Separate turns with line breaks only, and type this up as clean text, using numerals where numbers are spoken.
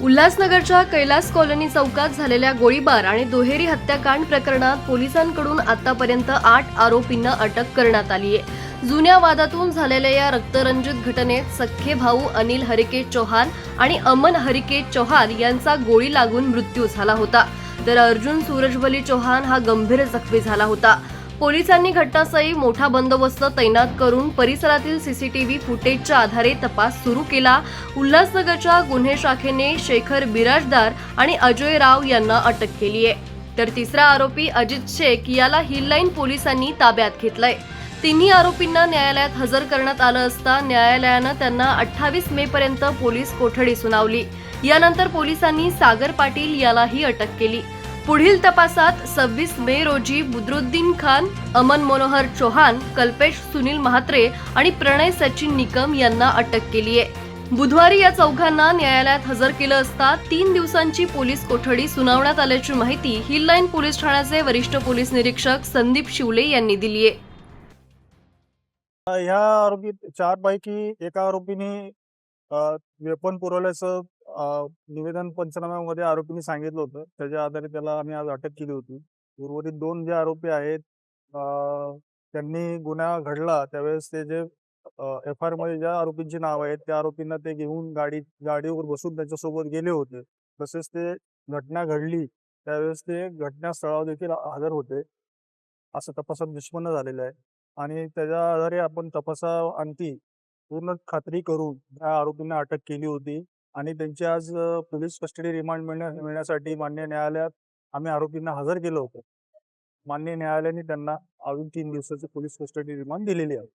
उल्हासनगरच्या कैलास कॉलनी चौकात झालेल्या गोळीबार आणि दुहेरी हत्याकांड प्रकरणात पोलिसांकडून आतापर्यंत 8 आरोपींना अटक करण्यात आली आहे। जुन्या वादातून झालेल्या या रक्तरंजित घटनेत सख्खे भाऊ अनिल हरिकेश चौहान आणि अमन हरिकेश चौहान यांचा गोळी लागून मृत्यू झाला होता, तर अर्जुन सूरजबली चौहान हा गंभीर जखमी झाला होता। पोलिसांनी घटनास्थळी मोठा बंदोबस्त तैनात करून परिसरातील सीसीटीव्ही फुटेजच्या आधारे तपास सुरू केला। उल्हासनगरच्या गुन्हे शाखेने शेखर बिराजदार आणि अजय राव यांना अटक केली आहे, तर तिसरा आरोपी अजित शेख याला हिललाईन पोलिसांनी ताब्यात घेतलंय। तिन्ही आरोपींना न्यायालयात हजर करण्यात आलं असता न्यायालयानं त्यांना 28 मे पर्यंत पोलीस कोठडी सुनावली। यानंतर पोलिसांनी सागर पाटील यालाही अटक केली। पुढील तपासात 26 मे रोजी बुद्रुद्दीन खान, अमन मनोहर चौहान, कल्पेश सुनील म्हात्रे आणि प्रणय सचिन निकम यांना अटक केली आहे। बुधवारी या चौघांना न्यायालयात हजर केलं असता 3 दिवसांची पोलीस कोठडी सुनावण्यात आल्याची माहिती हिललाईन पोलीस ठाण्याचे वरिष्ठ पोलीस निरीक्षक संदीप शिवले यांनी दिली आहे।
ह्या आरोपी 4 पैकी एका आरोपीने वेपन पुरवल्याचं निवेदन पंचनाम्यामध्ये आरोपींनी सांगितलं होतं। त्याच्या आधारे त्याला आम्ही आज अटक केली होती। उर्वरित 2 जे आरोपी आहेत त्यांनी गुन्हा घडला त्यावेळेस ते जे FIR मध्ये ज्या आरोपींची नाव आहेत त्या आरोपींना ते घेऊन गाडीवर बसून त्यांच्यासोबत गेले होते। तसेच ते घटना घडली त्यावेळेस ते घटनास्थळावर देखील हजर होते, असं तपासात निष्पन्न झालेलं आहे। आणि त्याच्या आधारे आपण तपासाअंती पूर्ण खात्री करून त्या आरोपींना अटक केली होती आणि त्यांची आज पोलीस कस्टडी रिमांड मिळण्यासाठी मान्य न्यायालयात आम्ही आरोपींना हजर केलं होतं। मान्य न्यायालयाने त्यांना अजून 3 दिवसाची पोलीस कस्टडी रिमांड दिलेली आहे।